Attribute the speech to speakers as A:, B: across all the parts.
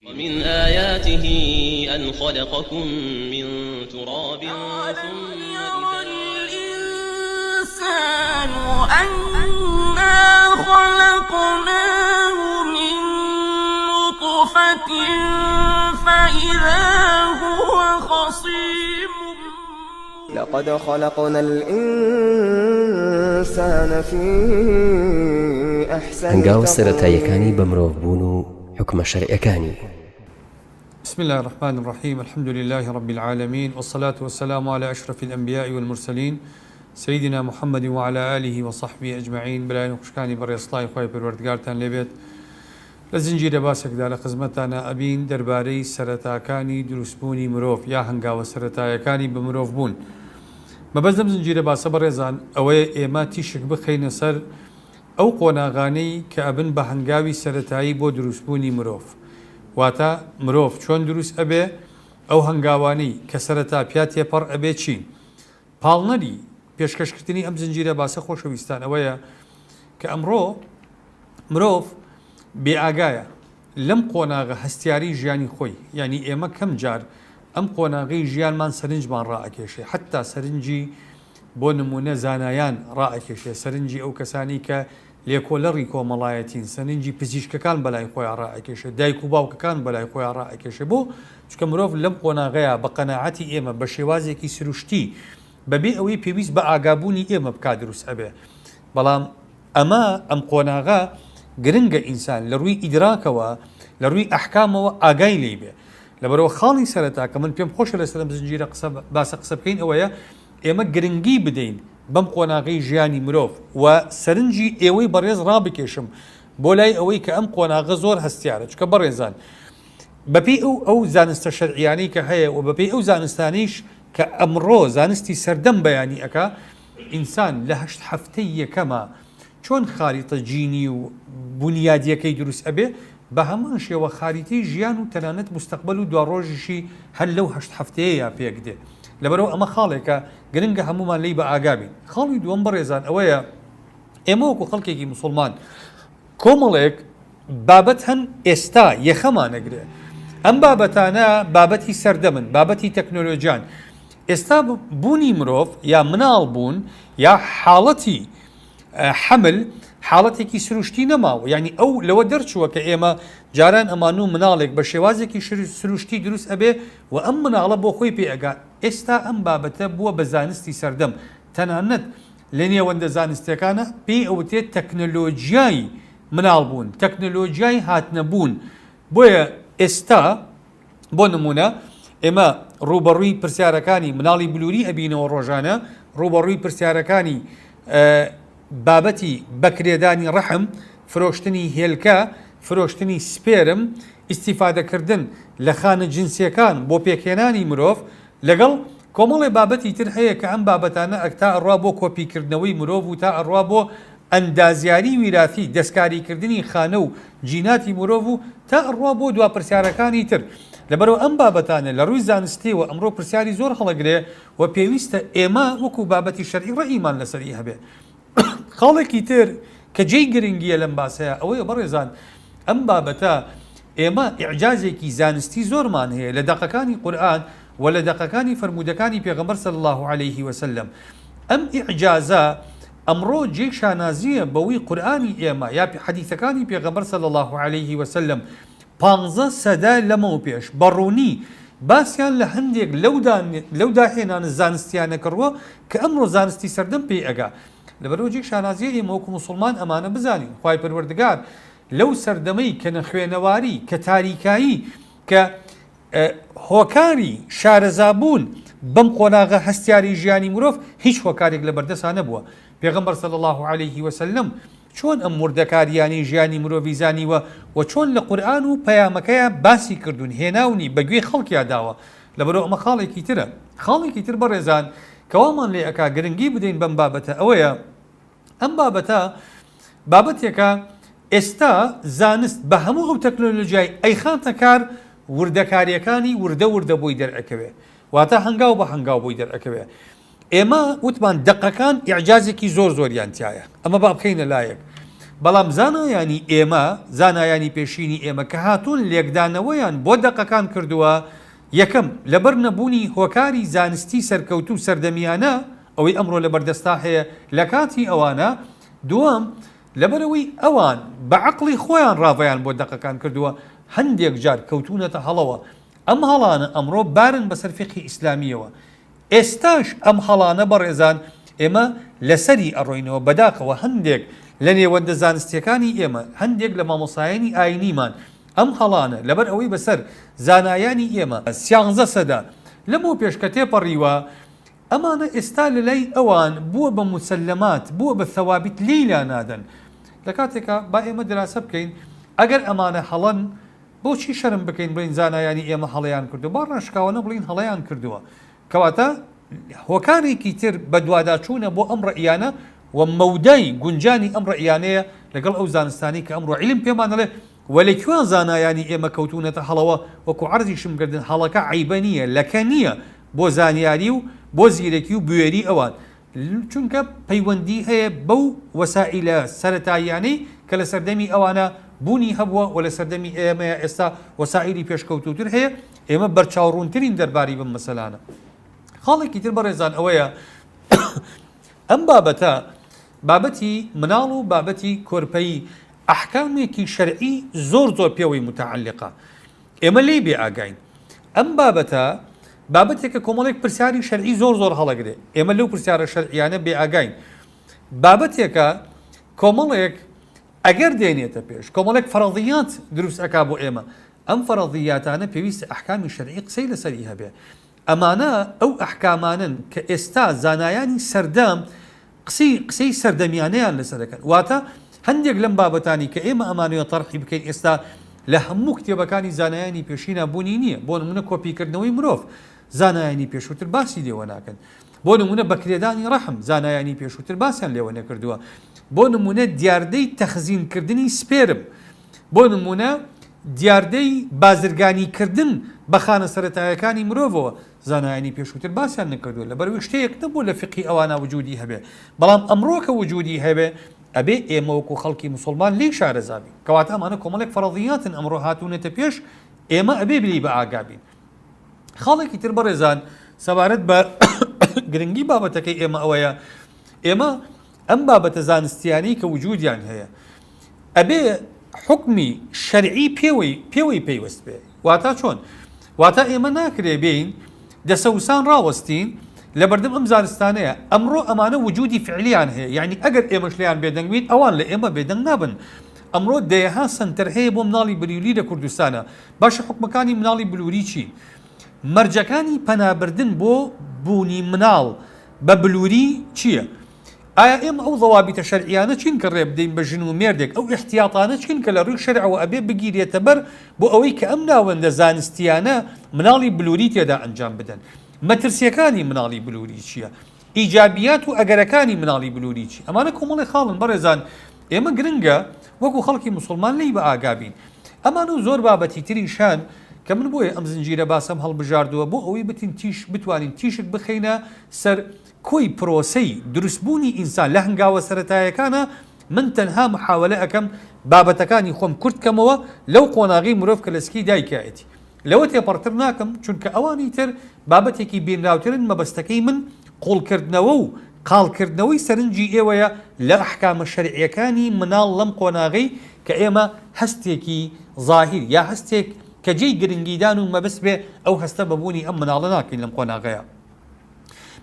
A: ومن آياته أن خلقكم من تراب ثم
B: يرى الإنسان أنا خلقناه من نطفة فإذا هو خصيم
C: لقد خلقنا الإنسان في أحسن
D: هەنگاوە سەرەتاییەکانی بە مرۆڤ بوون و حکمە شەرعیەکانی.
E: بسم الله الرحمن الرحيم الحمد لله رب العالمين والصلاة والسلام على أشرف الأنبياء والمرسلين سيدنا محمد وعلى آله وصحبه أجمعين بلاين خوشكاني بريصلاي خوي پروردگارتان لێبێت لە زنجیرە باسێکدا لە خزمەتانە ئەبین دەربارەی سەرەتاکانی دروستبوونی مرۆڤ یا هەنگاوە سەرەتاییەکانی بە مرۆڤ بوون. مەبەست لەم زنجیرە باسە بەڕێزان ئەوەیە ئێمە تیشک بخەینە سەر ئەو قۆناغانەی کە ئەبن بە هەنگاوی سەرەتایی بۆ دروستبوونی مرۆڤ. واتە مرۆڤ چۆن دروست ئەبێ، ئەو هەنگاوانەی کە سەرەتا پیا تێپەڕ ئەبێ چین. پاڵنەری پێشکەشکردنی ئەم زنجیرە باسە خۆشەویستان ئەوەیە کە ئەمڕۆ مرۆڤ بێئاگایە لەم قۆناغە هەستیاری ژیانی خۆی، یعنی ئێمە کەم جار ئەم قۆناغی ژیانمان سەرنجمان ڕائەکێشێ، حتا سەرنجی بۆ نمونە زانایان ڕائەکێشێ، سەرنجی ئەو کەسانی کە لێکۆلەڕی کۆمەڵایەتین، سەرنجی پزیشکەکان بەلای خۆیان ڕائەکێشێ، دایک و باوکەکان بەلای خۆیان ڕائەکێشێ. بۆ چکە مرۆڤ لەم قۆناغەیە بە قەناعەتی ئێمە بە شێوازێکی سروشتی بەبێ ئەوەی پێویست بە ئاگابوونی ئێمە بکا دروست ئەبێ. بەڵام ئەم قۆناغە گرنگە ئینسان لە ڕووی ئیدراکەوە لە ڕووی ئەحکامەوە ئاگای لێ بێ. لەبەرەوە خاڵی سەرەتا کە من پێم خۆشە لەسەر ئەم زنجیرە باسە قسە بکەین ئەوەیە ئێمە گرنگی بدەین بەم قۆناغی ژیانی مرۆڤ و سەرنجی ئێوەی بەڕێز ڕابکێشم بۆ لای ئەوەی کە ئەم قۆناغە زۆر هەستیارە. چکە بەڕێزان بەپێی ئەو زانستە شەرعیانەی کە هەیە و بەپێی ئەو زانستانیش کە ئەمڕۆ زانستی سەردەم بەیانی ئەکا، ئینسان لە 8 هەفتەی یەکەمە چۆن خاریتە جینی و بنیادیەکەی دروست ئەبێ، بە هەمان شێوە خاریتەی ژیان و تەنانەت مستەقبەل و دواڕۆژیشی هەر لەو 8 هەفتەیە پێک دێ. لەبەرەوە ئەمە خاڵێکە گرنگە هەمومان لی بە ئاگابین. خاڵی دووەم بەڕێزان ئەوەیە ئێمە وەکو خەڵکێکی مسلمان کۆمەڵێک بابەت هەن ئێستا یەخەمانەگرێ. ئەم بابەتانە بابەتی سەردەمن، بابەتی تەکنۆلۆژیان. ئێستا بوونی مرۆڤ یا مناڵ بوون یا حاڵەتی حمل حاڵەتێکی سروشتی نەماوە، یعنی ئەو لەوە دەرچووە کە ئێمە جاران ئەمان و مناڵێک بە شێوازێکی سروشتی دروست ئەبێ و ئەم مناڵە بۆ خۆی پێئگا. ئێستا ئەم بابەتە بووە بە زانستی سەردەم، تەنانەت لە نێوەندە زانستیەکانە پێی ئەوتێت تەکنۆلۆژیای مناڵ بوون، تەکنۆلۆژیای هاتنەبوون. بۆیە ئێستا بۆ نمونە ئێمە ڕوبەڕووی پرسیارەکانی مناڵی بلووری ئەبینەوە ڕۆژانە، ڕوبەڕووی پرسیارەکانی بابەتی بەکرێدانی ڕەحم، فرۆشتنی هێلکە، فرۆشتنی سپێرم، ئیستیفادەکردن لە خانە جنسیەکان بۆ پێکهێنانی مرۆڤ، لەگەڵ کۆمەڵێ بابەتی تر هەیە کە ئەم بابەتانە تا ئەڕوا بۆ کۆپیکردنەوەی مرۆڤ و تا ئەڕوا بۆ ئەندازیاری ویراثی، دەستکاریکردنی خانە و جیناتی مرۆڤ و تا ئەڕوا بۆ دوا پرسیارەکانی تر. لەبەرەوە ئەم بابەتانە لە ڕووی زانستیەوە ئەمڕۆ پرسیاری زۆر هەڵەگرێ و پێویستە ئێمە وەکو بابەتی شەرعی ڕەئیمان لەسەری هەبێ. خاڵێکی تر کە جێی گرنگیە لەم باسەیە ئەوەیە بەڕێزان ئەم بابەتە ئێمە ئیعجازێکی زانستی زۆرمان هەیە لە دەقەکانی قورئان و لە دەقەکانی فەرمودەکانی پێغەمبەر صلی الله عليه وسلم. ئەم ئیعجازە ئەمڕۆ جێی شانازیە بەوەی قورئانی ئێمە یا حەدیثەکانی پێغەمبەر صلی الله عليه وسلم 15 سەدە لەمەوە پێش بەڕوونی باسییان لە هەندێک لەو داهێنانە زانستیانە کڕوە کە ئەمڕۆ زانستی سەردەم پێی ئەگا. لەبەرەوە جێی شانازیە ئێمە وەکو مسلمان ئەمانە بزانین خوای پەروەردگار لەو سەردەمەی کە نەخوێنەواری، کە تاریکایی، کە هۆکاری شارەزابوون بەم قۆناغە هەستیاری ژیانی مرۆڤ هیچ هۆکارێک لە بەردەسا نەبووە. پێغەمبەر صلی الله عليه وسلم چۆن ئەم وردەکاریانی ژیانی مرۆڤی زانیوە و چۆن لە قورئان و پەیامەکەیە باسی کردوون، هێناونی بەگوێی خەڵکیا داوە. لەبەرەوە ئەمە خاڵێکی ترە. خاڵێکی تر بەڕێزان کەوامان لێ ئەکا گرنگی بدەین بەم بابەتە ئەوەیە ئەم بابەتە بابەتێکە ئێستا زانست بە هەموو ئەو تەکنۆلۆژیای ئەیخاتە کار وردەکاریەکانی وردە بۆی دەرئەکەوێ، واتە هەنگاو بە هەنگاو بۆی دەرئەکەوێ. ئێمە وتمان دەقەکان ئیعجازێکی زۆریان تایە، ئەمە با بکەینە لایەک. بەڵام زانایانی ئێمە زانایانی پێشینی ئێمە کە هاتوون لێکدانەوەیان بۆ دەقەکان کردووە یەکەم لەبەر نەبوونی هۆکاری زانستی سەرکەوتو سەردەمیانە ئەوەی ئەمڕۆ لە بەردەستا هەیە لە کاتی ئەوانە دووەم لەبەرەوەی ئەوان بە عەقڵی خۆیان ڕاوەیان بۆ دەقەکان کردووە هەندێک جار کەوتونەتە هەڵەوە ئەم هەڵانە ئەمڕۆ بارن بەسەر فقهی ئیسلامیەوە ئێستاش ئەم هەڵانە بەڕێزان ئێمە لەسەری ئەڕۆینەوە بەداخەوە هەندێک لە نێوەندە زانستیەکانی ئێمە هەندێک لە مامۆسایانی ئاینیمان ئەم هەڵانە لەبەر ئەوەی بەسەر زانایانی ئێمە 13 سەدا لەمەوە پێشکە تێپەڕیوە ئەمانە ئێستا لە لای ئەوان بووە بە موسەلەمات بووە بە ثەوابیت لێیلا نادەن لە کاتێکە با ئێمە دراسە بکەین ئەگەر ئەمانە هەڵەن بۆچی شەرم بکەین بڵین زانایانی ئێمە هەڵەیان کردو با ڕاشکاوانە بڵین هەڵەیان کردووە کەواتە هۆکارێکی تر بە دوواداچوونە بۆ ئەم ڕەئیانە و مەودای گونجانی ئەم ڕەئیانەیە لەگەڵ ئەو زانستانی کە ئەمڕۆ عیلم پێمانەڵێ وەلەکوێن زانایانی ئێمە کەوتونەتە هەڵەوە وەکو عەرزیشم کردن هەڵەکە عیبە نییە لەکە نییە بۆ زانیاری و بۆ زیرەکی و بوێری ئەوان چونکە پەیوەندی هەیە بەو وەسائلە سەرەتاییانەی کە لە سەردەمی ئەوانە بوونی هەبووە و لە سەردەمی ئێمە ئێستا وەسائلی پێشکەوتوتر هەیە ئێمە بەرچاوڕوونترین دەرباری بم مەسەلانە خاڵێکی تر بەڕێزان ئەوەیە ئەم بابەتە بابەتی مناڵ و بابەتی کۆرپەیی ئەحکامێکی شەرعی زۆر پێوەی متعلقە ئێمە لێی بێ ئاگاین ئەم بابەتە بابەتێکە کۆمەڵێک پرسیاری شەرعی زۆر هەڵەگرێ ئێمە لەو پرسیارە شەرعیانە بێ ئاگاین بابەتێکە کۆمەڵێک ئەگەر دێنێتە پێش کۆمەڵێک فەرەضیات دروست ئەکا بۆ ئێمە ئەم فەرەضیاتانە پێویستە ئەحکامی شەرعی قسەی لەسەری هەبێ ئەمانە ئەو ئەحکامانن کە ئێستا زانایانی سەردەم قسەی سەردەمیانەیان لەسەرەکەن واتە هەندێک لەم بابەتانی کە ئێمە ئەمانەوە تەرحی بکەین ئێستا لە هەموو کتێبەکانی زانایانی پێشینە بوونی نییە بۆ نمونە کۆپیکردنەوەی مرۆڤ زانایانی پێشووتر باسی لێوە ناکەن بۆ نمونە بەکرێدانی ڕەحم زانایانی پێشووتر باسییان لێوە نەکردووە بۆ نمونە دیاردەی تەخزینکردنی سپێرم بۆ نمونە دیاردەی بازرگانیکردن بە خانە سەرەتایەکانی مرۆڤەوە زانایانی پێشووتر باسییان نەکردووە لەبەرەوەی شتەیەک نەبوو لە فقی ئەوانە وجودی هەبێ بەڵام ئەمڕۆ کە وجودی هەبێ ئەبێ ئێمە وەکو خەڵکی موسڵمان لێی شارەزابین کەواتە ئەمانە کۆمەڵێک فەرەضیاتن ئەمڕۆ هاتوونێتە پێش ئێمە ئەبێ بلی بە ئاگابین خاڵێکی تر بەڕێزان سەبارەت بە گرنگی بابەتەکەی ئێمە ئەوەیە ئێمە ئەم بابەتە زانستیانی کە وجودیان هەیە ئەبێ حکمی شەرعی پێوەی پێیوەست بێ واتە چۆن واتە ئێمە ناکرێ بین دەسەوسان ڕاوەستین لە بەردەم ئەم زانستانەیە ئەمڕۆ ئەمانە وجودی فعلیان هەیە یعنی ئەگەر ئێمەش لیان بێدەنگوین ئەوان لە ئێمە بێدەنگ نابن ئەمڕۆ دەیەها سنتەر هەیە بۆ مناڵی بلووری لە کوردستانە باشە حکمەکانی مناڵی بلووری چی مەرجەکانی پەنابردن بۆ بوونی مناڵ بە بلووری چییە ئایا ئێمە ئەو ضەوابیتە شەرعیانە چین کە ڕێ بدەین بە ژن و مێردێک ئەو احتیاطانە چین کە لە ڕووی شەرعەوە ئەبێ بگیرێتە بەر بۆ ئەوەی کە ئەم ناوەندە زانستیانە مناڵی بلووری تێدا ئەنجام بدەن مەترسیەکانی مناڵی بلووری چییە ئیجابیات و ئەگەرەکانی مناڵی بلووری چی ئەمانە کۆمەڵی خاڵن بەڕێزان ئێمە گرنگە وەکو خەڵکی موسڵمان لی بە ئاگابین ئەمان و زۆر بابەتی تریشان کە من بۆیە ئەم زنجیرە باسەم هەڵبژاردووە بۆ ئەوەی بتوانین تیشک بخەینە سەر کۆی پرۆسەی دروستبوونی ئینسان لە هەنگاوە سەرەتایەکانە من تەنها محاولە ئەەکەم بابەتەکانی خۆم کورت کەمەوە لەو قۆناغی مرۆڤ کە لەسکی دایکایەتی لەوە تێپەڕتر ناکەم چونکە ئەوانی تر بابەتێکی بێنراوترن مەبەستەکەی من قوڵکردنەوە و قاڵکردنەوەی سەرنجی ئێوەیە لە ئەحکامە شەرعیەکانی مناڵ لەم قۆناغی کە ئێمە هەستێکی ظاهیر یا هەستێک کە جێی گرنگیدان و مەبەست بێ ئەو هەستە بەبوونی ئەم مناڵە ناکەین لەم قۆناغەیە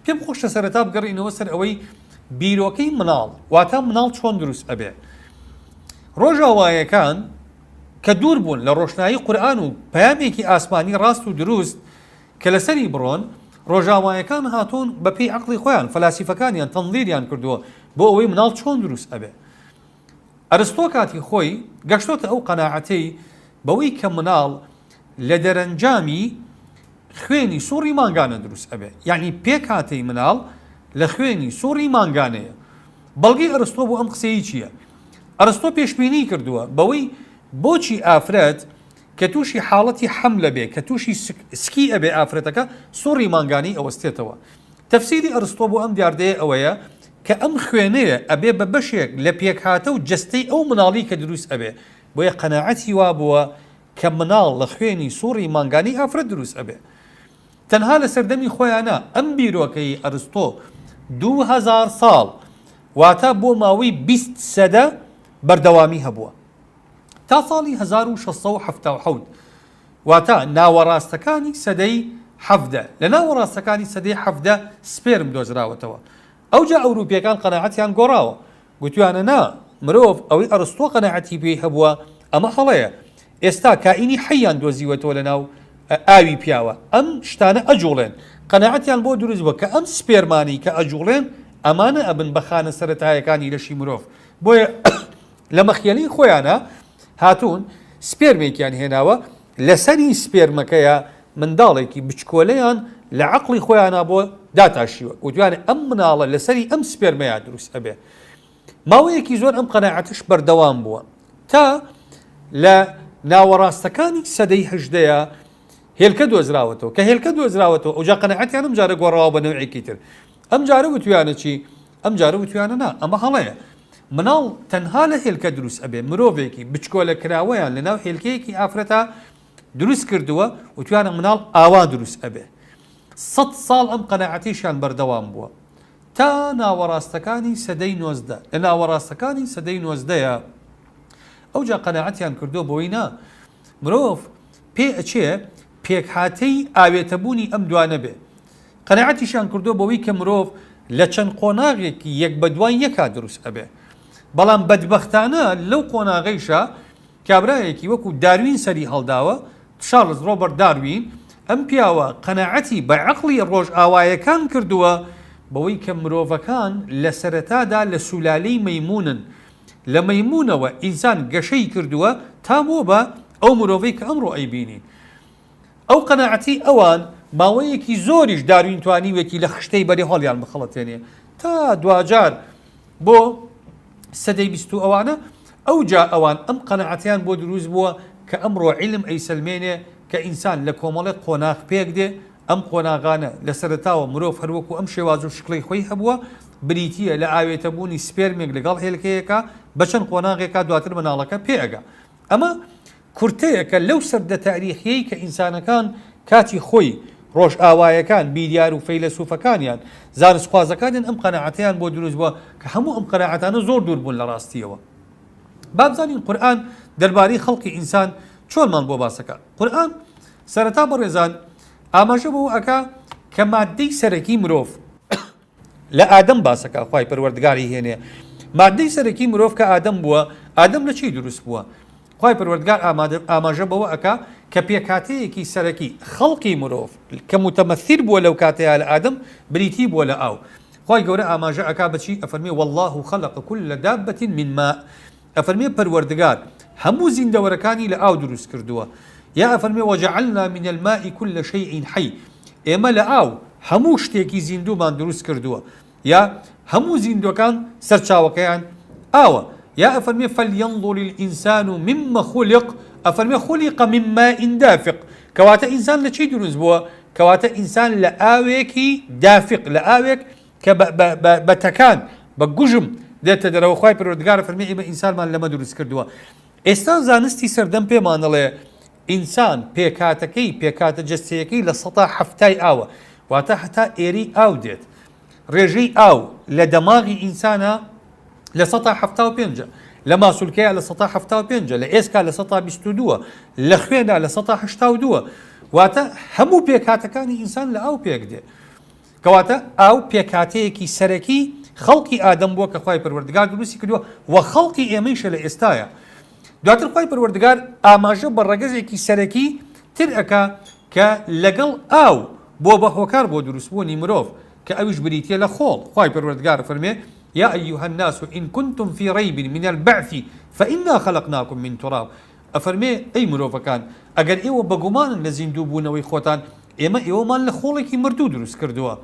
E: پێم خۆشە سەرەتا بگەڕینەوە سەر ئەوەی بیرۆکەی مناڵ واتە مناڵ چۆن دروست ئەبێ ڕۆژاوایەکان کە دوور بوون لە ڕۆشنایی قورئان و پەیامێکی ئاسمانی ڕاست و دروست کە لەسەری بڕۆن ڕۆژاوایەکان هاتوون بە پێی عەقڵی خۆیان فەلاسیفەکانیان تەنظیریان کردووە بۆ ئەوەی مناڵ چۆن دروست ئەبێ ئەرستۆ کاتی خۆی گەشتۆتە ئەو قەناعەتەی بەوەی کە مناڵ لە دەرەنجامی خوێنی سووڕی مانگانە دروست ئەبێ یعنی پێک هاتەی مناڵ لە خوێنی سووڕی مانگانەیە بەڵگەی ئەرستۆ بۆ ئەم قسەی چییە ئەرستۆ پێشبینی کردووە بەوەی بۆچی ئافرەت کە تووشی حاڵەتی حەملە بێ کە تووشی سکی ئەبێ ئافرەتەکە سووڕی مانگانی ئەوەستێتەوە تەفسیری ئەرستۆ بۆ ئەم دیاردەیە ئەوەیە کە ئەم خوێنەیە ئەبێ بە بەشێک لە پێکهاتە و جستەی ئەو مناڵی کە دروست ئەبێ بۆیە قەناعەتی وا بووە کە مناڵ لە خوێنی سووڕی مانگانی ئافرەت دروست ئەبێ تەنها لە سەردەمی خۆیانە ئەم بیرۆکەی ئەرستۆ 2000 ساڵ واتە بۆ ماوەی 20 سەدە بەردەوامی هەبووە تا ساڵی 1677 واتە ناوەڕاستەکانی سەدەی حەفدە لە ناوەڕاستەکانی سەدەی حەفدە سپێرم دۆزراوەتەوە ئەوجا ئەوروپیەکان قەناعەتیان گۆڕاوە گوتیانە نا مرۆڤ ئەوەی ئەرستۆ قەناعەتی پێی هەبووە ئەمە هەڵەیە ئێستا کائینی حەیان دۆزیوەتەوە لە ناو ئاوی پیاوە ئەم شتانە ئەجوڵێن قەناعەتیان بۆ دروست بووە کە ئەم سپێرمانی کە ئەجوڵێن ئەمانە ئەبن بە خانە سەرەتایەکانی لەشی مرۆڤ بۆیە لە مەخیەڵی خۆیانە هاتوون سپێرمێکیان هێناوە لەسەری سپێرمەکەیە منداڵێکی بچکۆلەیان لە عەقڵی خۆیانە بۆ داتاشیوە گوتیانە ئەم مناڵە لەسەری ئەم سپێرمەیە دروست ئەبێ ماوەیەکی زۆر ئەم قەناعەتش بەردەوام بووە تا لە ناوەڕاستەکانی سەدەی هەژدەیە هێلکە دۆزراوەتەوە کە هێلکە دۆزراوەتەوە ئەوجا قەناعەتیان ئەم جارە گۆڕاوە بە نەوعێکی تر ئەم جارە وتویانە چی ئەم جارە وتویانە نا ئەمە هەڵەیە مناڵ تەنها لە هێلکە دروست ئەبێ مرۆڤێکی بچکۆلە کراوەیان لە ناو هێلکەیەکی ئافرەتە دروست کردووە وتویانە مناڵ ئاوا دروست ئەبێ 100 ساڵ ئەم قەناعەتیشیان بەردەوام بووە تا ناوەڕاستەکانی سەدەی 19 لە ناوەڕاستەکانی سەدەی 19ەیە ئەوجا قەناعەتیان کردووە بۆی نا مرۆڤ پێ ئەچێ پێکهاتەی ئاوێتەبوونی ئەم دوانە بێ قەناعەتیشیان کردووە بەوەی کە مرۆڤ لە چەند قۆناغێکی یەک بە دوای یەکا دروست ئەبێ بەڵام بەدبەختانە لەو قۆناغەیشە کابرایەکی وەکو داروین سەری هەڵداوە چارلز ڕۆبەرت داروین ئەم پیاوە قەناعەتی بە عەقڵی ڕۆژ ئاوایەکان کردووە بەوەی کە مرۆڤەکان لە سەرەتادا لە سولالەی مەیمونن لە مەیمونەوە ئینسان گەشەی کردووە تا بۆ بە ئەو مرۆڤەی کە ئەمڕۆ ئەیبینین ئەو قەناعەتی ئەوان ماوەیەکی زۆریش داروین توانیوێتی لە خشتەی بەری هەڵیان بخەڵەتێنێ تا دوجار بۆ سەدەی 20 ئەوانە ئەوجا ئەوان ئەم قەناعەتیان بۆ دروست بووە کە ئەمڕۆ عیلم ئەیسەلمێنێ کە ئینسان لە کۆمەڵێک قۆناغ پێک دێ ئەم قۆناغانە لە سەرەتاوە مرۆڤ هەروەکو ئەم شێواز و شکڵی خۆی هەبووە بریتیە لە ئاوێتەبوونی سپێرمێک لەگەڵ هێلکەیەکە بە چەند قۆناغێکا دواتر مناڵەکە پێئەگا ئەمە کورتەیەکە لەو سەردە تاریخیەی کە ئینسانەکان کاتی خۆی ڕۆژ ئاوایەکان بیدیار و فەیلسوفەکانیان زانستخوازەکانیان ئەم قەناعەتیان بۆ دروست بووە کە هەموو ئەم قەناعەتانە زۆر دوور بوون لە ڕاستیەوە بابزانین قورئان دەربارەی خەڵقی ئینسان چۆنمان بۆ باسەکە قورئان سەرەتا بەڕێزان ئاماژە بەوە ئەکا کە مادەی سەرەکی مرۆڤ لە ئادەم باسەکە خوای پەروەردگاری هێنێ مادەی سەرەکی مرۆڤ کە ئادەم بووە ئادەم لە چی دروست بووە خوای پەروەردگار ئاماژە بەوە ئەکا کە پێکاتەیەکی سەرەکی خەڵقی مرۆڤ کە متەمەثیل بووە لەو کاتەیە لە ئادەم بریتی بووە لە ئاو خوای گەورە ئاماژە ئەکا بچی ئەفەرمێ والله خلق كل دابة من ماء ئەفەرمێ پەروەردگار هەموو زیندەوەرەکانی لە ئاو دروست کردووە یا ئەفەرمێ وجعلنا من الماء كل شيء حي ئێمە لە ئاو هەموو شتێکی زیندومان دروست کردووە یا هەموو زیندوەکان سەرچاوەکەیان ئاوە یا ئەفەرمێ فلينظر الإنسان مما خلق ئەفەرمێ خلق من ماء دافق کەواتە ئینسان لە چی دروست بووە کەواتە ئینسان لە ئاوێکی دافق لە ئاوێک کە بە تەکان بە گوژم دێتە دەرەوە خوای پەروەردگار فەرمێ ئێمە ئینسانمان لەمە دروست کردووە ئێستا زانستی سەردەم پێمان دەڵێ ئینسان پێکاتەکەی پێکاتە جەستەیەکەی لە 170 ئاوە واتە هەتا ئێری ئاو دێت ڕێژەی ئاو لە دەماغی ئینسانە لە 175 لە ماسوولکەیە لە 175 لە ئێسکا لە 122 لە خوێندا لە 182 واتە هەموو پێکاتەکانی ئینسان لە ئاو پێک دێ کەواتە ئاو پێکاتەیەکی سەرەکی خەڵقی ئادەم بووە کە خوای پەروەردگار دروستی کردووە و خەڵقی ئێمەیشە لە ئێستایە دواتر خوای پەروەردگار ئاماژە بە ڕەگەزێکی سەرەکی تر ئەکا کە لەگەڵ ئاو بۆ بەهۆکار بۆ دروستبوونی مرۆڤ کە ئەویش بریتیە لە خۆڵ خوای پەروەردگار فەرمێ يا أيها الناس إن كنتم في ريب من البعث فإنا خلقناكم من تراب أفرمي أي مروفكان أجر إيوه بقمان الذين دوبون ويخوتان إما إيوه من لخولك مردود دروس كردوا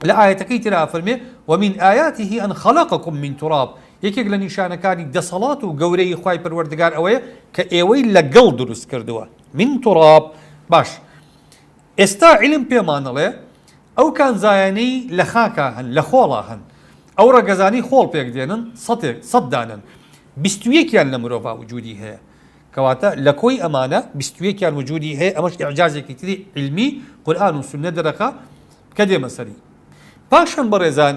E: لآية كيتنا أفرمي ومن آياته أن خلقكم من تراب يكيك لنشان كان دصلاته وقوري خواي پروردگار أوي كأيوي لقل دروس كردوا من تراب باش استا علم بيمان الله أو كان زايني لخاكا هن لخولا هن ئەو ڕەگەزانی خۆڵ پێک دێنن سەد دانن 21یان لە مرۆڤ وجودی هەیە کەواتە لە کۆی ئەمانە 21یان وجودی هەیە ئەمەش ئیعجازێکی تری علمی قورئان و سوننە دەرەخە کە دێمە سەری پاشان بەڕێزان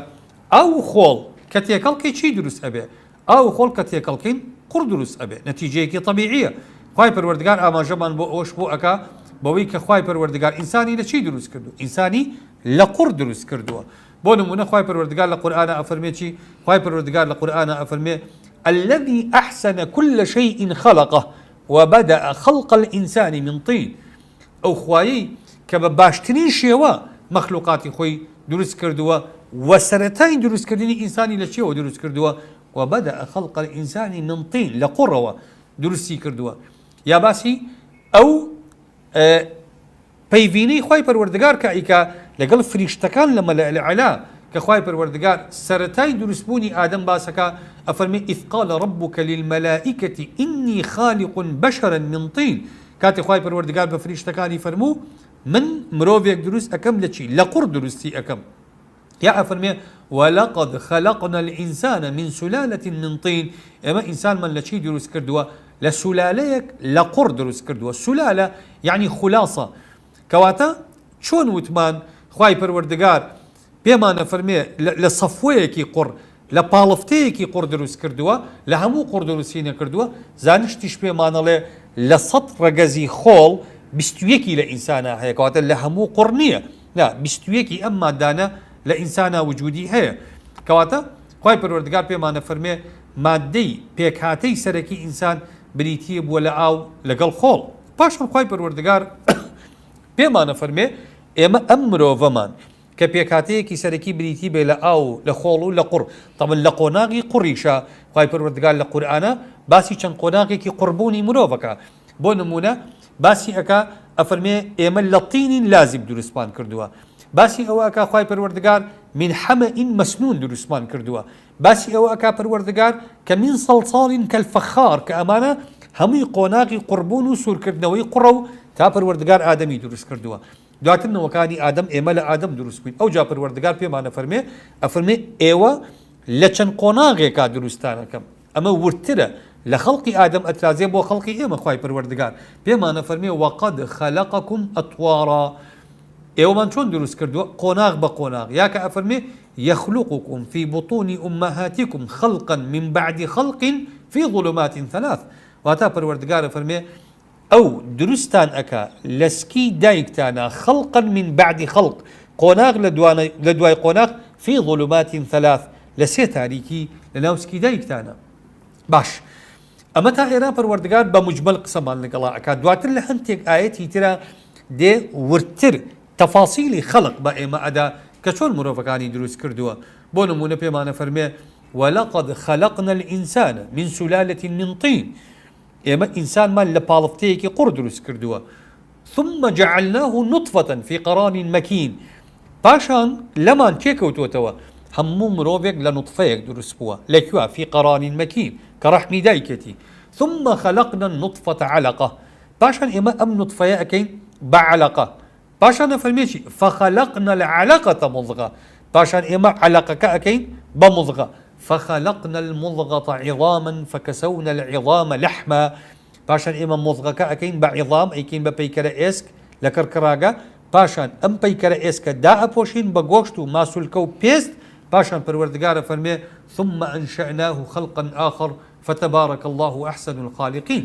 E: ئەو خۆڵ کە تێکەڵکەی چی دروست ئەبێ ئەو خۆڵ کە تێکەڵکەین قوڕ دروست ئەبێ نەتیجەیەکی طەبیعیە خوای پەروەردگار ئاماژەمان بۆ ئەوش بۆ ئەکا بەوەی کە خوای پەروەردگار ئینسانی لە چی دروست کردو ئینسانی لە قوڕ دروست کردووە بۆ نمونە خوای پەروەردگار لە قورئانە ئەفەرمێ چی خوای پەروەردگار لە قورئانە ئەفەرمێ الذي أحسن كل شيء خلقه وبدأ خلق الإنسان من طين أو خوایی کە بە باشترین شێوە مەخلوقاتی خۆی دروست کردووە وەسەرەتاین دروستکردنی ئینسانی لە چێوە دروست کردووە وبدأ خلق الإنسان من طين لە قوڕەوە دروستی کردووە یا باسی ئەو پەیوینەی خوای پەروەردگار کە ئیکا لەگەڵ فریشتەکان لە مەلە الأعلا کە خوای پەروەردگار سەرەتای دروستبوونی ئادەم باسەکە ئەفەرمێ إذ قال ربك للملائكة إني خالق بشرا من طين کاتێ خوای پەروەردگار بە فریشتەکانی فەرموو من مرۆڤێک دروست ئەەکەم لە چی لە قوڕ دروستی ئەەکەم یا ئەفەرمێ ولقد خلقنا الإنسان من سلالة من طين ئێمە ئینسانمان لە چی دروست کردووە لە سولالەیەک لە قوڕ دروست کردووە سولالە یعنی خولاسە کەواتە چۆن وتمان خوای پەروەردگار پێمانە فەرمێ لە سەفوەیەکی قوڕ لە پاڵفتەیەکی قوڕ دروست کردووە لە هەموو قوڕ دروستی نەکردووە زانشتیش پێمانەڵێ لە 100 ڕەگەزی خۆڵ 21 لە ئینسانە هەیە کەواتە لە هەموو قوڕ نییە نا 21 ئەم مادانە لە ئینسانە وجودی هەیە کەواتە خوای پەروەردگار پێمانە فەرمێ مادەی پێکهاتەی سەرەکی ئینسان بریتیە بووە لە ئاو لەگەڵ خۆڵ پاشان خوای پەروەردگار پێمانە فەرمێ ئێمە ئەم مرۆڤەمان کە پێکهاتەیەکی سەرەکی بریتی بێ لە ئاو لە خۆڵ و لە قوڕ تەمەن لە قۆناغی قوڕیشە خوای پەروەردگار لە قورئانە باسی چەند قۆناغێکی قوڕبوونی مرۆڤەکە بۆ نمونە باسی ئەکا ئەفەرمێ ئێمە لە تینین لازب دروستمان کردووە باسی ئەوە ئەکا خوای پەروەردگار من حەمەئین مەسنون دروستمان کردووە باسی ئەوە ئەکا پەروەردگار کە من سەڵساڵین کەلفەخار کە ئەمانە هەمووی قۆناغی قوڕبوون و سوورکردنەوەی قوڕە و تا پەروەردگار ئادەمی دروست کردووە دواتر نەوەکانی ئادەم ئێمە لە ئادەم دروست بووین ئەو جا پەروەردگار پێمانە فەرمێ ئەفەرمێ ئێوە لە چەند قۆناغێکا دروستانەکەم ئەمە ورترە لە خەڵقی ئادەم ئەترازێ بۆ خەڵقی ئێمە خوای پەروەردگار پێمانە فەرمێ وەقەد خەلەقەکم ئەتوارا ئێوەمان چۆن دروست کردووە قۆناغ بە قۆناغ یا کە ئەفەرمێ يخلقكم في بطون أمهاتكم خلقا من بعد خلق في ظلمات ثلاث واتا پەروەردگارە فەرمێ ئەو دروستان ئەکا لەسکی دایکتانە خەڵقا من بعد خەڵق قۆناغ لە دوای قۆناغ في ظلمات ثلاث لە سێ تاریکی لە ناوسکی دایکتانە باش ئەمە تا ئێرا پەروەردگار بە مجمل قسەمان لەگەڵا ئەکا دواتر لە هەندێک ئایەتی ترە دێ ورتر تەفاسیلی خەڵق بە ئێمە ئەدا کە چۆن مرۆڤەکانی دروست کردووە بۆ نمونە پێمانە فەرمێ ولقد خلقنا الإنسان من سلالة من طين ئێمە ئینسانمان لە پاڵفتەیەکی قوڕ دروست کردووە ثم جعلناه نطفة في قرار مكين پاشان لەمان تێکەوتوتەوە هەموو مرۆڤێک لە نوتفەیەک دروست بووە لەکوێ في قرار مكين کە ڕەحمی دایکەتی ثم خلقنا النطفة علقة پاشان ئێمە ئەم نوتفەیە ئەکەین بە علقة پاشان نەفەرمێکی فخلقنا العلقة مضغة پاشان ئێمە علقەکە ئەکەین بە مضغة فخلقنا المضغة عظاما فكسونا العظام لحما پاشان ئێمە مضغەکە ئەکەین بە عظام ئەیکەین بە پەیکەرە ئێسک لە کڕکڕاگە پاشان ئەم پەیکەرە ئێسکە دائەپۆشین بە گۆشت و ماسولکە و پێست پاشان پەروەردگارە فەرمێ ثم أنشأناه خلقا آخر فتبارك الله أحسن الخالقين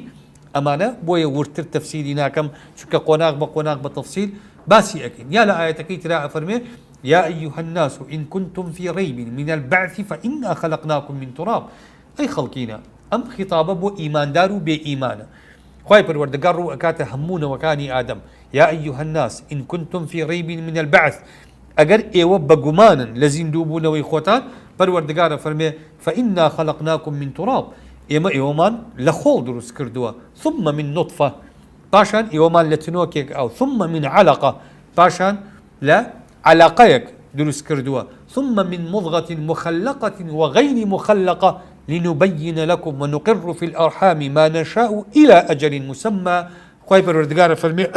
E: ئەمانە بۆیە ورتر تەفسیری ناکەم چونکە قۆناغ بە قۆناغ بە تەفسیل باسی ئەکەین یا لە ئاەتەکەی ترا ئەفەرمێ يا أيها الناس إن كنتم في ريب من البعث فإنا خلقناكم من تراب أي خلقينا أم خطابة بو إيمان دارو بي إيمانا خواهي پروردگار رو أكاته همون وكاني آدم يا أيها الناس إن كنتم في ريب من البعث أجر إيوة بقمانا لزين دوبون ويخوتان پروردگار فرمي فإنا خلقناكم من تراب إيما إيومان لخول دروس كردوا ثم من نطفة باشان إيومان لتنوكيك أو ثم من علقة باشان لا علاقيك دروس كردوا ثم من مضغة مخلقة وغير مخلقة لنبين لكم ونقر في الأرحام ما نشاء إلى أجل مسمى خوي پروردگار فرمي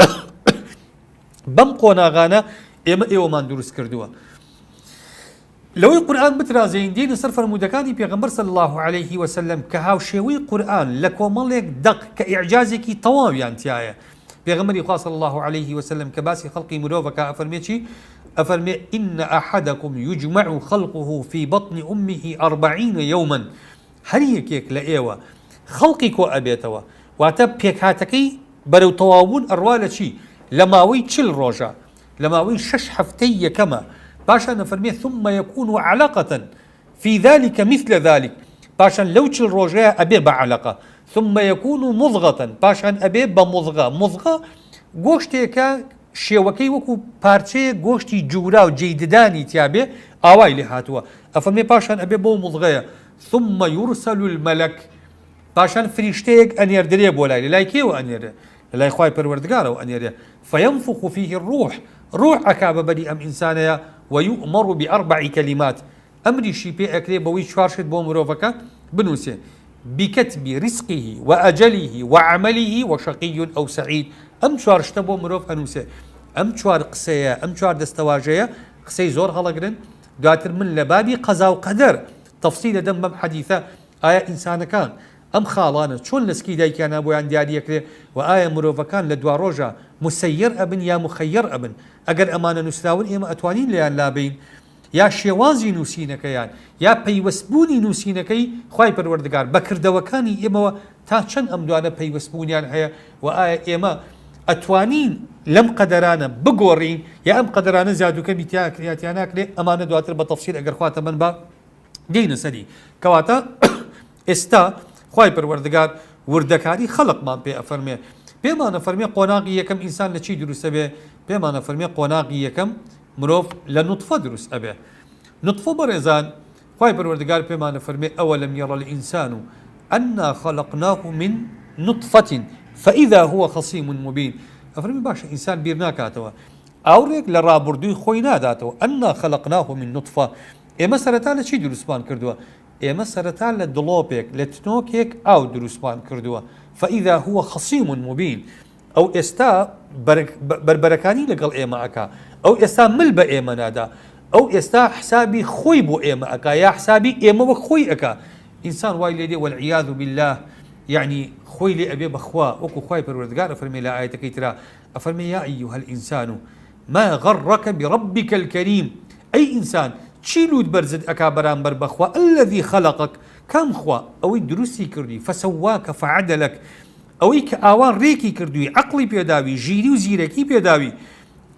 E: بم قوناغانا إيما إيومان دروس كردوا لەوەی قورآن بترازێن دێنە سەر فەرموودەکانی پێغەمبەر صلی الله عليه وسلم کە هاوشێوەی قورآن لە کۆمەڵێک دەق کە ئیعجازێکی تەواویان تایە. پێغەمبەری خوا صلی الله عليه وسلم کە باسی خەڵقی مرۆڤەکە ئەفەرمێ چی؟ ئەفەرمێ إن أحدكم يجمع خلقه في بطن أمه 40 يوما. هەر یەکێک لە ئێوە خەڵقی کۆ ئەبێتەوە، واتە پێکهاتەکەی بەرەو تەواوبوون ئەڕوا لە چی؟ لە ماوەی 40 ڕۆژە، لە ماوەی 6 هەفتەی یەکەمە. باشان نەفەرمێ ثم يكون علقة في ذلك مثل ذلك. باشان لەو 40 ڕۆژەیە ئەبێ بە علقە. ثم يكون مضغة. باشان ئەبێ بە مضغە. مضغە گۆشتێکە شێوەکەی وەکو پارچەیە گۆشتی جوورا و جێددانی تیابێ ئاوای لێ هاتووە. ئەفەرمێ پاشان ئەبێ بۆ مضغەیە. ثم يرسل الملك. پاشان فریشتەیەک ئەنێردرێ بۆ لای، لای کێوە ئەنێرێ؟ لای خوای پەروەردگارەوە ئەنێرێ. فينفخ فيه الروح. روح ئەکا بەبەری ئەم ئینسانەیە. ويؤمر ب4 كلمات. ئەمریشی پێ ئەکرێ بەوەی 4 شت بۆ مرۆڤەکە بنووسێ: بكتب رزقه وأجله وعمله وشقي أو سعيد. ئەم 4 شتە بۆ مرۆڤ ئەنووسێ. ئەم 4 قسەیە، ئەم 4 دەستەواژەیە قسەی زۆر هەڵەگرن. دواتر من لە بابی قەزا و قەدەر تەفسیل دەدەم بەم حەدیثە. ئایا ئینسانەکان ئەم خاڵانە چۆن لەسکی دایکیانە بۆیان دیاریەکرێ و ئایا مرۆڤەکان لە دوا ڕۆژە مسەیر ئەبن یا مخەیر ئەبن؟ ئەگەر ئەمانە نووسراون ئێمە ئەتوانین لەیان لابین، یا شێوازی نووسینەکەیان یا پەیوەستبوونی نووسینەکەی خوای پەروەردگار بەکردەوەکانی ئێمەوە تا چەند ئەم دوانە پەیوەستبوونیان هەیە و ئایا ئێمە ئەتوانین لەم قەدەرانە بگۆڕین یا ئەم قەدەرانە زیادوکەمی تیان ناکرێ؟ ئەمانە دواتر بە تەفسیل ئەگەر خواتە من بە دێنە سەری. کەواتە ئێستا خوای پەروەردگار وردەکاری خەڵقمان پێ ئەفەرمێ. پێمانە فەرمێ قۆناغی یەکەم ئینسان لە چی دروستە بێ؟ پێمانە فەرمێ قۆناغی یەکەم مرۆڤ لە نوتفە دروست ئەبێ. نوتفە بەڕێزان خوای پەروەردگار پێمانە فەرمێ ئەوەلەم یەڕە الئینسان ئەنا خەلەقناه من نوتفة فإذا هو خصيم مبين. ئەفەرمێ باشە ئینسان بیر ناکاتەوە، ئاوڕێک لە ڕابردووی خۆی ناداتەوە. ئەنا خەلەقناه من نوتفة. ئێمە سەرەتا لە چی دروستمان کردووە؟ ئێمە سەرەتا لە دڵۆپێک لە تنۆکێک ئاو دروستمان کردووە. فإذا هو خصيم مبين. ئەو ئێستا بربەرەکانی لەگەڵ ئێمە ئەکا، ئەو ئێستا مل بە ئێمە نادا، ئەو ئێستا حسابی خۆی بۆ ئێمە ئەکا یا حسابی ئێمە وەک خۆی ئەکا. ئینسان وای لێ دێ والعیاذ بالله، یعنی خۆی لێ ئەبێ بەخوا، وەکو خوای پەروەردگار ئەفەرمێ لە ئایەتەکەی ترا، ئەفەرمێ یا ئەیها الئینسان ما غەڕەکە برەبیکە الکەریم. ئەی ئینسان چی لوت بەرزت ئەکا بەرامبەر بەخوا؟ الذی خەلەقەک. کام خوا؟ ئەوەی دروستی کردی. فەسەواکە فەعەدەلەک. ئەوەی کە ئاوان ڕێکی کردووی، عەقڵی پێداوی، ژیری و زیرەکی پێداوی،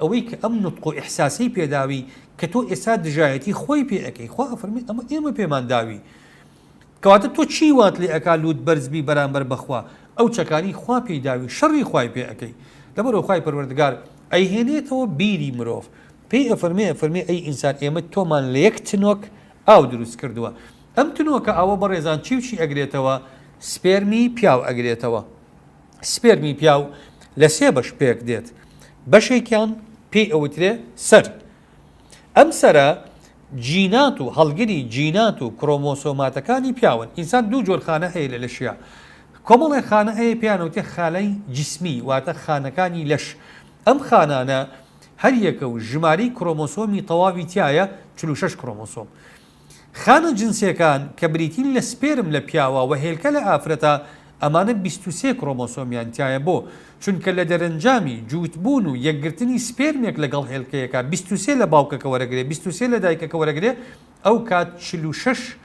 E: ئەوەی کە ئەم نوتق و ئیحساسی پێداوی کە تۆ ئێستا دژایەتی خۆی پێ ئەەکەی. خوا ئەفەرمێت ئەمە ئێمە پێمان داوی. کەواتە تۆ چی وات لێ ئەکا لوت بەرزبی بەرامبەر بەخوا؟ ئەو چەکانی خوا پێی داوی، شەڕی خوای پێ ئەەکەی. لەبەرەوە خوای پەروەردگار ئەیهێنێتەوە بیری مرۆڤ، پێی ئەفەرمێ ئەی ئینسان ئێمە تۆمان لە یەک تنۆک ئاو دروست کردووە. ئەم تنۆکە ئاوە بەڕێزان چی و چی ئەگرێتەوە؟ سپێرمی پیاو ئەگرێتەوە. سپێرمی پیاو لە 3 بەش پێک دێت. بەشێکیان پێی ئەوترێ سەر. ئەم سەرە جینات و هەڵگری جینات و کرۆمۆسۆماتەکانی پیاون. ئینسان 2 جۆر خانە هەیە لە لەشیا. کۆمەڵێ خانە هەیە پێیانەوتێ خانەی جسمی، واتە خانەکانی لەش. ئەم خانانە هەر یەکە و ژماری کرۆمۆسۆمی تەواوی تایە 46 کرۆمۆسۆم. خانە جنسیەکان کە بریتین لە سپێرم لە پیاوە و هێلکە لە ئافرەتە، ئەمانە 23 کرۆمۆسۆمیان تایە. بۆ چونکە لە دەرەنجامی جووتبوون و یەکگرتنی سپێرمێک لەگەڵ هێلکەیەکە 23 لە باوکەکە وەرەگرێ، 23 لە دایکەکە وەرەگرێ، ئەو کات 46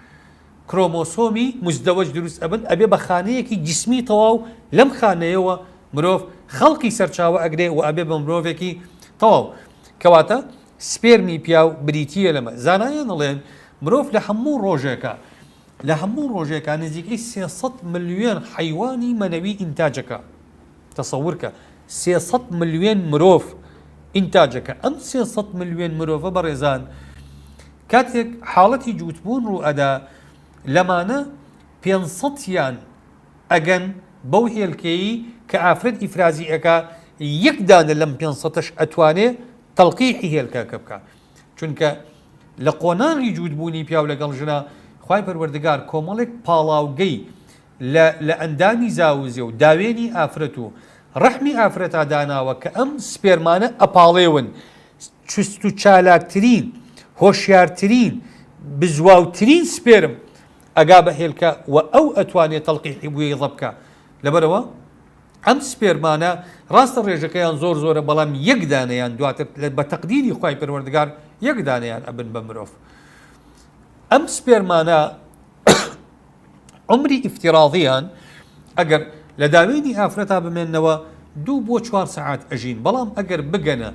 E: کرۆمۆسۆمی مزدەوەج دروست ئەبن، ئەبێ بە خانەیەکی جسمی تەواو لەم خانەیەوە مرۆڤ خەڵقی سەرچاوە ئەگرێ و ئەبێ بە مرۆڤێکی تەواو. کەواتە سپێرمی پیاو بریتیە لەمە. زانایان دەڵێن مرۆڤ لە هەموو ڕۆژێکە نزیکەی 300 ملیۆن حیوانی مەنەوی ئینتاجەکە. تەسەوورکە 300 ملیۆن مرۆڤ ئینتاجەکە. ئەم 300 ملیۆن مرۆڤە بەڕێزان کاتێک حاڵەتی جووتبوون ڕوو ئەدا، لەمانە 500یان ئەگەن بەو هێلکەیی کە ئافرەت ئیفرازی ئەکا، یەک دانە لەم 500ش ئەتوانێ تەڵقیحی هێلکەکە بکە. چونکە لە قۆناغی جووتبوونی پیاو لەگەڵ ژنا خوای پەروەردگار کۆمەڵێک پاڵاوگەی لە ئەندامی زاوزێ و داوێنی ئافرەت و ڕەحمی ئافرەتا داناوە کە ئەم سپێرمانە ئەپاڵێون چست و چالاکترین، هۆشیارترین، بزواوترین سپێرم ئەگا بە هێلکە و ئەو ئەتوانێت تەڵقیحی بووی ڕەبکە لەبەرەوە ئەم سپێرمانە ڕاستە ڕێژەکەیان زۆرە بەڵام یەک دانەیان دواتر بە تەقدیری خوای پەروەردگار یەک دانەیان ئەبن بە مرۆڤ ئەم سپێرمانە عمری ئیفتیراضیان ئەگەر لە داوێنی ئافرەتا بمێننەوە 2 بۆ 4 سەعات ئەژین بەڵام ئەگەر بگەنە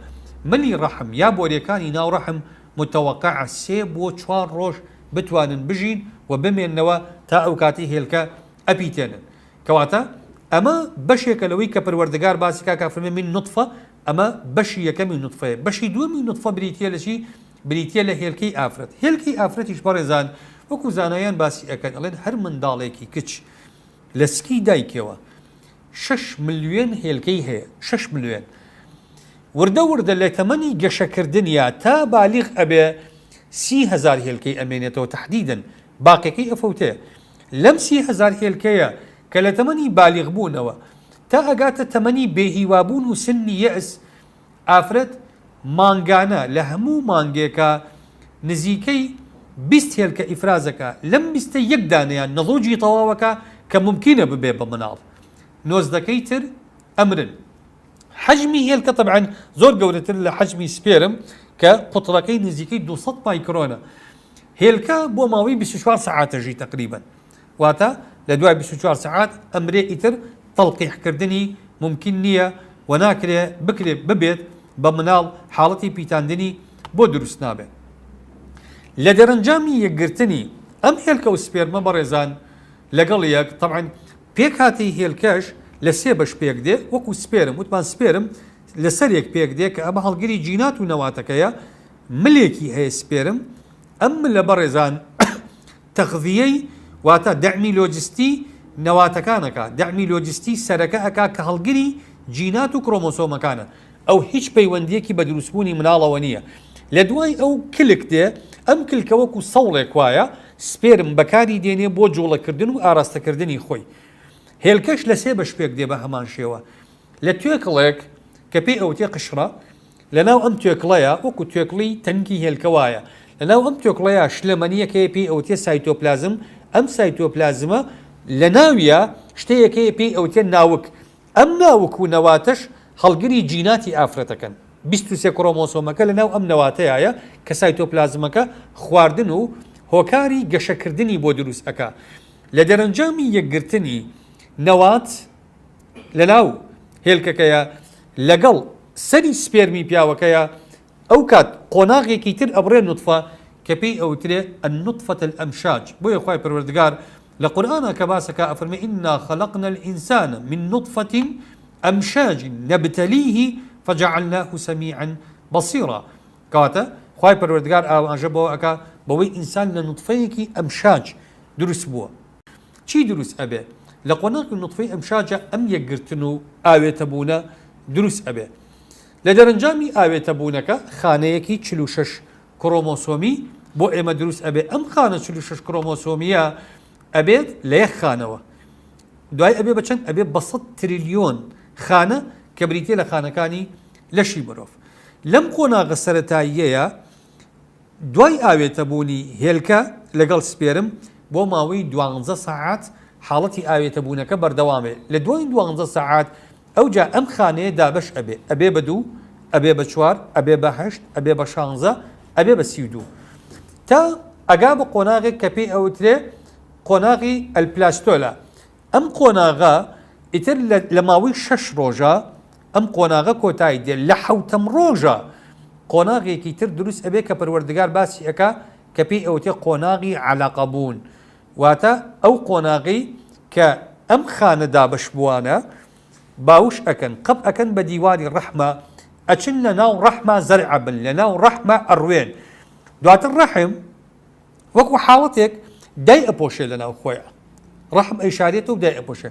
E: ملی ڕەحم یا بۆریەکانی ناو ڕەحم متەوەقع 3 بۆ 4 ڕۆژ بتوانن بژین و بمێننەوە تا ئەو کاتی هێلکە ئەپیتێنن کەواتە ئەمە بەشێکە لەوەی کە پەروەردگار باسی کا کافرمێ من نوتفە ئەمە بەشی یەکەمی نوتفەیە بەشی دووەمی نوتفە بریتە لە چی بریتە لە هێلکەی ئافرەت هێلکەی ئافرەتیش بەڕێزان وەکو زانایان باسی ئەەکەن ئەڵێن هەر منداڵێکی کچ لە سکی دایکەوە 6 ملیۆن هێلکەی هەیە 6 ملیۆن وردە لە تەمەنی گەشەکردنیا تا بالیغ ئەبێ 30,000 هێلکەی ئەمێنێتەوە تحدیدن باقیەکەی ئەفەوتەیە لەم 30,000 هێلکەیە کە لە تەمەنی بالیغ بوونەوە تا ئەگاتە تەمەنی بێهیوابوون و سنی یەئس ئافرەت مانگانە لە هەموو مانگێکە نزیکەی 20 هێلکە ئیفرازەکە لەم 20 یەک دانەیان نەضوجی تەواوەکە کە ممکنە ببێ بە مناڵ نۆزدەکەی تر ئەمرن حجمی هێلکە طبعا زۆر گەورەتر لە حجمی سپێرم کە قوتڵەکەی نزیکەی 200 مایکرۆنە هێلکە بۆ ماوەی 24 سەعاتەژی تقریبا واتە لە دوای 24 سەعات ئەمرێ ئیتر تەڵقیحکردنی ممکن نییە و ناکرێ بکرێ ببێت بە مناڵ حاڵەتی پیتاندنی بۆ دروست نابێت لە دەرەنجامی یەکگرتنی ئەم هێلکە و سپێرمە بەڕێزان لەگەڵ یەک طبعا پێک هاتی هێلکەش لە 3 بەش پێک دێ وەکو سپێرم وتمان سپێرم لەسەر یەک پێک دێ کە ئەمە هەڵگیری جینات و نەواتەکەیە ملێکی هەیە سپێرم ئەم لە بەڕێزان تەغذیەی واتە دەعمی لۆجستی نەواتەکانەکە دەعمی لۆجستی سەرەکە ئەکا کە هەڵگیری جینات و کرۆمۆسۆمەکانە ئەو هیچ پەیوەندیەکی بە دروستبوونی مناڵەوە نییە لە دوای ئەو کلک دێ ئەم کلکە وەکو سەوڵێک وایە سپێرم بەکاری دێنێ بۆ جوڵەکردن و ئاراستەکردنی خۆی هێلکەش لە 3 بەش پێک دێ بە هەمان شێوە لە توێکڵێک کە پێی ئەوتێ قشرە لەناو ئەم توێکڵەیە وەکو توێکڵی تەنکی هێلکە وایە لەناو ئەم توێکڵەیە شلەمەنیەکەیە پێی ئەوتێ سایتۆپلازم ئەم سایتۆپلازمە لە ناویە شتەیەکەیە پێی ئەوتێ ناوک ئەم ناوک و نەواتەش هەڵگری جیناتی ئافرەتەکەن 23 کرۆمۆسۆمەکە لەناو ئەم نەواتەیە کە سایتۆپلازمەکە خواردن و هۆکاری گەشەکردنی بۆ دروست ئەکا لە دەرەنجامی یەکگرتنی نەوات لەناو هێلکەکەیە لەگەڵ سەری سپێرمی پیاوەکەیە ئەو کات قۆناغێکی تر ئەبڕێ نوتفە کە پێی ئەوترێ النطفة الأمشاج بۆیە خوای پەروەردگار لە قورئانە کە باسەکە ئەفەرمێ إنا خلقنا الإنسان من نطفة أمشاج نبتليه فجعلناه سميعا بصيرا کەواتە خوای پەروەردگار ئاوانژە بۆ ئەکا بەوەی ئینسان لە نوتفەیەکی ئەمشاج دروست بووە چی دروست ئەبێ لە قۆناغی نوتفەی ئەمشاجە ئەم یەکگرتن و ئاوێتەبوونە دروست ئەبێ لە دەرەنجامی ئاوێتەبوونەکە خانەیەکی 46 کرۆمۆسۆمی بۆ ئێمە دروست ئەبێ ئەم خانە 46 کرۆمۆسۆمیە ئەبێت لە یەک خانەوە دوای ئەبێ بەچەند ئەبێ بە 100 تریلیۆن خانە کە بریتێ لە خانەکانی لەشی مرۆڤ لەم قۆناغە سەرەتاییەیە دوای ئاوێتەبوونی هێلکە لەگەڵ سپێرم بۆ ماوەی 12 ساعات حاڵەتی ئاوێتەبوونەکە بەردەوامێ لە دوای 12 ساعات ئەوجا ئەم خانەیە دابش ئەبێ بە 2 ئەبێ بە 4 ئەبێ بە 8 ئەبێ بە 16 ئەبێ بە 32 تا ئەگا بە قۆناغێک کە پێی ئەوترێ قۆناغی ئەلپلاستۆلە ئەم قۆناغە ئیتر لە ماوەی 6 ڕۆژە ئەم قۆناغە کۆتایی دێ لە 7ەم ڕۆژە قۆناغێکی تر دروست ئەبێ کە پەروەردگار باسی ئەکا کە پێی ئەوتێ قۆناغی عەلاقە بوون واتە ئەو قۆناغی کە ئەم خانە دابش بووانە باوش ئەکەن قەب ئەکەن بە دیواری ڕەحمە ئەچن لە ناو ڕەحمە زەرع بن لە ناو ڕەحمە ئەڕوێن دواتر ڕەحم وەکو حاڵەتێک دای ئەپۆشێ لە ناو خۆیە ڕەحم ئەیشارێتەوە و دای ئەپۆشێ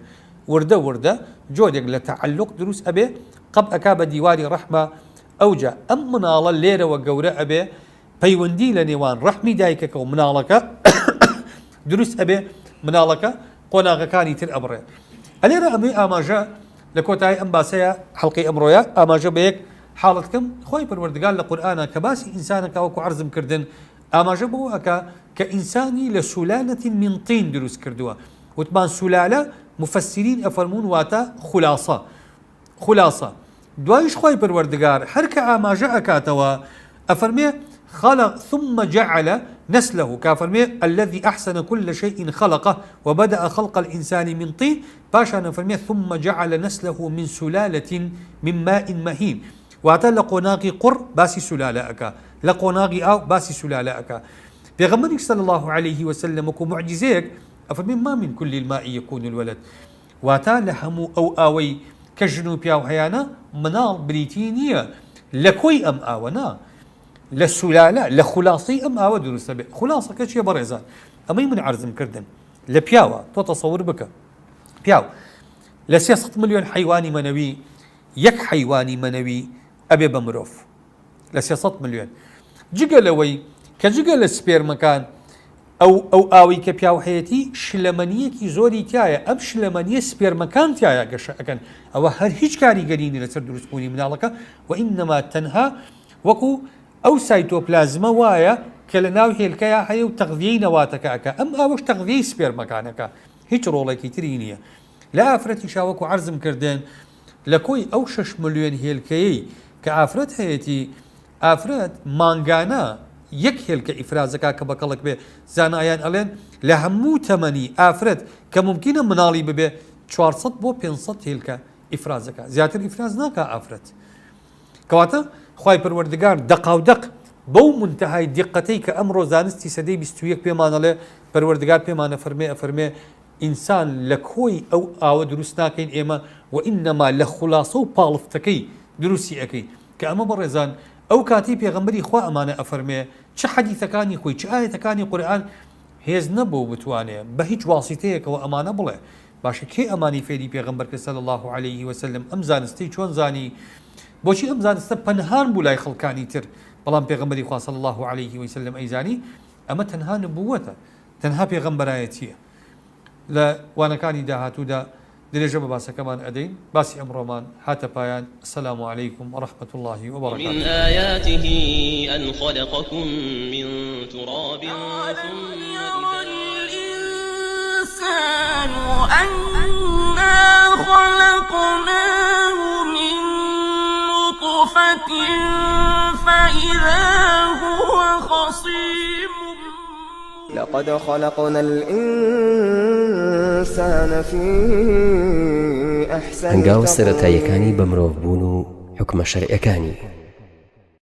E: وردە جۆدێک لە تەعەلق دروست ئەبێ قەب ئەکا بە دیواری ڕەحمە ئەوجا ئەم مناڵە لێرەوە گەورە ئەبێ پەیوەندی لە نێوان ڕەحمی دایکەکە و مناڵەکە دروست ئەبێ مناڵەکە قۆناغەکانی تر ئەبڕێ ئەلێرە ئەمەی ئاماژە لە کۆتایی ئەم باسەیە حەڵقەی ئەمڕۆیە ئاماژە بە یەک حاڵەتکەم خۆی پەروەردگار لە قورئانە کە باسی ئینسانەکە وەکو عەرزم کردن ئاماژە بۆ ئەکا کە ئینسانی لە سولالەتی من طین دروست کردووە. وتمان سولالە مفسرین ئەفەرمون واتە خولاسە. دوایش خۆی پەروەردگار هەر کە ئاماژە ئەکاتەوە ئەفەرمێ خلق ثم جعل نسله كافرمي الذي أحسن كل شيء خلقه وبدأ خلق الإنسان من طين باشا نفرمي ثم جعل نسله من سلالة من ماء مهين واتا لقوناقي قر باسي سلالة أكا لقوناقي أو باسي سلالة أكا بيغمرك صلى الله عليه وسلم وكو معجزيك أفرمي ما من كل الماء يكون الولد واتا لهمو أو آوي كجنوب ياو هيانا منال بريتينية لكوي أم آونا للسلالة لخلاصي أم آوى دروس به خلاصة كشيء بريزان أما من عرض مكردن لبياوة تتصور بك بياو ل6 مليون حيواني منوي يك حيواني منوي أبي بمروف ل6 مليون جيجلوي كجيجل السبير مكان أو آوي كبياو حياتي شلمانية كي زوري تايا أم شلمانية سبير مكان تايا كشأكن أو هر هيج كاري قريني لسر دروس بوني منالك وإنما تنها وكو أو سايتوبلازما وايا كلناو هيلكايا هيو تغذية نواتك أم أوش تغذية سبير مكانك هيج رولكي ترينية لا أفرت شاوكو عرزم كردين لكوي أو 6 مليون هيلكاي كأفرت هيتي أفرت مانغانا يك هيلكا إفرازك كبقلك به زانايان ألين لهمو تمني أفرت كممكن منالي ببه 400 بو 500 هيلكا إفرازك زيادة إفراز ناكا أفرت كواتا خواهي پروردگار دقا و دق بو منتهای دقتی که امرو زانستی سدی 21 پیمانه لی پروردگار پیمانه فرمه انسان لکوی او آو دروس ناکین ایما و انما لخلاصه و پالفتکی دروسی اکی که اما برزان او کاتی پیغمبری خواه امانه افرمه چه حدیثکانی خوی چه آیتکانی قرآن هیز نبو بتوانه به هیچ واسطه که و امانه بله باشه که امانی فیدی پیغمبر که صلی الله علیه و سلم ام زانستی چون زانی بۆچی ئەم زانستە پەنهان بوو لای خەڵکانی تر بەڵام پێغەمبەری خوا صلی الله عليه وسلم ئەیزانی ئەمە تەنها نبووەتە تەنها پێغەمبەرایەتیە لە وانەکانی داهاتوودا درێژە بە باسەکەمان ئەدەین باسی ئەمڕۆمان هاتە پایان السلام عليكم ورحمة الله وبركاته
A: من آياته أن خلقكم من تراب ثم
B: الإنسان أنا خلقناه من نطفة فإذا هو خصيم
C: لقد خلقنا الإنسان في أحسن
D: هەنگاو سەرەتاییەکانی بە مرۆڤ بوون و حکمە شەرعیەکانی